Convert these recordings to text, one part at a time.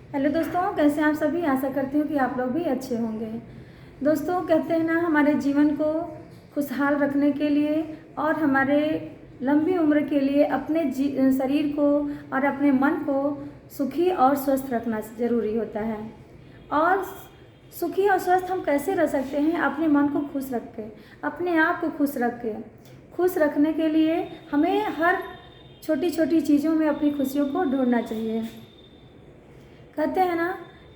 Hello दोस्तों, कैसे हैं आप सभी। आशा करती हूँ कि आप लोग भी अच्छे होंगे। दोस्तों, कहते हैं ना, हमारे जीवन को खुशहाल रखने के लिए और हमारे लंबी उम्र के लिए अपने शरीर को और अपने मन को सुखी और स्वस्थ रखना ज़रूरी होता है। और सुखी और स्वस्थ हम कैसे रह सकते हैं? अपने मन को खुश रख के, अपने आप को खुश रख के। खुश रखने के लिए हमें हर छोटी छोटी चीज़ों में अपनी खुशियों को ढूंढना चाहिए। कहते हैं ना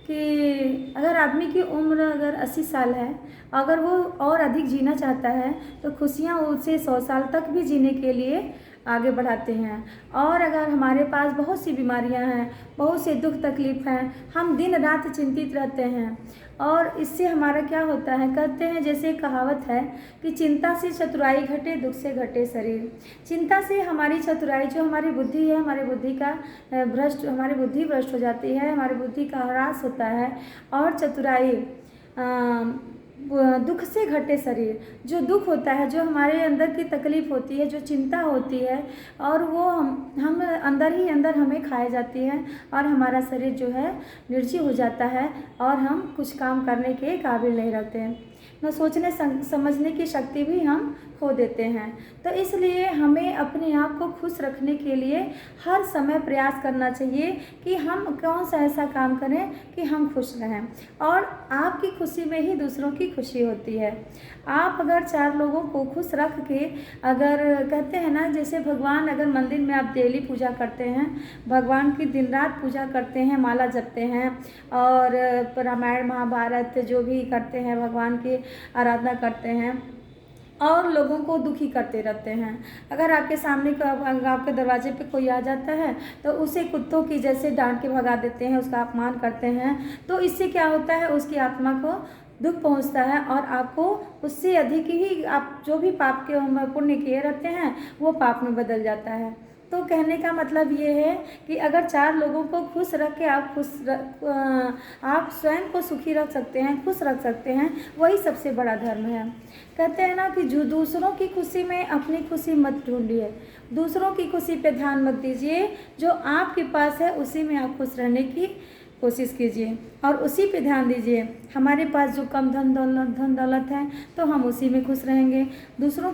कि अगर आदमी की उम्र अगर 80 साल है, अगर वो और अधिक जीना चाहता है तो खुशियाँ उसे 100 साल तक भी जीने के लिए आगे बढ़ाते हैं। और अगर हमारे पास बहुत सी बीमारियां हैं, बहुत से दुख तकलीफ़ हैं, हम दिन रात चिंतित रहते हैं और इससे हमारा क्या होता है, कहते हैं जैसे एक कहावत है कि चिंता से चतुराई घटे, दुख से घटे शरीर। चिंता से हमारी चतुराई, जो हमारी बुद्धि है, हमारी बुद्धि भ्रष्ट हो जाती है, हमारी बुद्धि का ह्रास होता है। और चतुराई दुख से घटे शरीर, जो दुख होता है, जो हमारे अंदर की तकलीफ़ होती है, जो चिंता होती है, और वो हम अंदर ही अंदर हमें खाए जाती है और हमारा शरीर जो है निर्जीव हो जाता है और हम कुछ काम करने के काबिल नहीं रहते हैं, न सोचने समझने की शक्ति भी हम खो देते हैं। तो इसलिए हमें अपने आप को खुश रखने के लिए हर समय प्रयास करना चाहिए कि हम कौन सा ऐसा काम करें कि हम खुश रहें। और आपकी खुशी में ही दूसरों की खुशी होती है। आप अगर 4 लोगों को खुश रख के, अगर कहते हैं ना, जैसे भगवान, अगर मंदिर में आप डेली पूजा करते हैं, भगवान की दिन रात पूजा करते हैं, माला जपते हैं और रामायण महाभारत जो भी करते हैं, भगवान की आराधना करते हैं और लोगों को दुखी करते रहते हैं। अगर आपके सामने आपके दरवाजे पे कोई आ जाता है तो उसे कुत्तों की जैसे डांट के भगा देते हैं, उसका अपमान करते हैं, तो इससे क्या होता है, उसकी आत्मा को दुख पहुंचता है और आपको उससे अधिक ही, आप जो भी पाप के पुण्य किए रहते हैं वो पाप में बदल जाता है। तो कहने का मतलब ये है कि अगर 4 लोगों को खुश रख के आप स्वयं को सुखी रख सकते हैं, खुश रख सकते हैं, वही सबसे बड़ा धर्म है। कहते हैं ना कि जो दूसरों की खुशी में अपनी खुशी मत ढूंढिए, दूसरों की खुशी पे ध्यान मत दीजिए, जो आपके पास है उसी में आप खुश रहने की कोशिश कीजिए और उसी पे ध्यान दीजिए। हमारे पास जो कम धन दौलत है तो हम उसी में खुश रहेंगे। दूसरों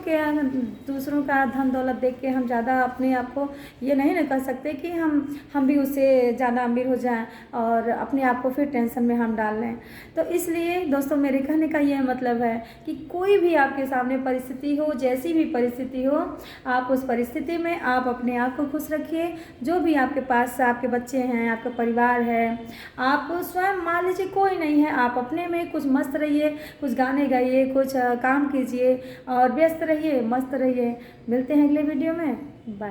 का धन दौलत देख के हम ज़्यादा अपने आप को ये नहीं ना कर सकते कि हम भी उससे ज़्यादा अमीर हो जाएं और अपने आप को फिर टेंशन में हम डाल लें। तो इसलिए दोस्तों, मेरे कहने का ये मतलब है कि कोई भी आपके सामने परिस्थिति हो, जैसी भी परिस्थिति हो, आप उस परिस्थिति में आप अपने आप को खुश रखिए। जो भी आपके पास, आपके बच्चे हैं, आपका परिवार है, आप स्वयं मान लीजिए कोई नहीं है, आप अपने में कुछ मस्त रहिए, कुछ गाने गाइए, कुछ काम कीजिए और व्यस्त रहिए, मस्त रहिए। मिलते हैं अगले वीडियो में। बाय।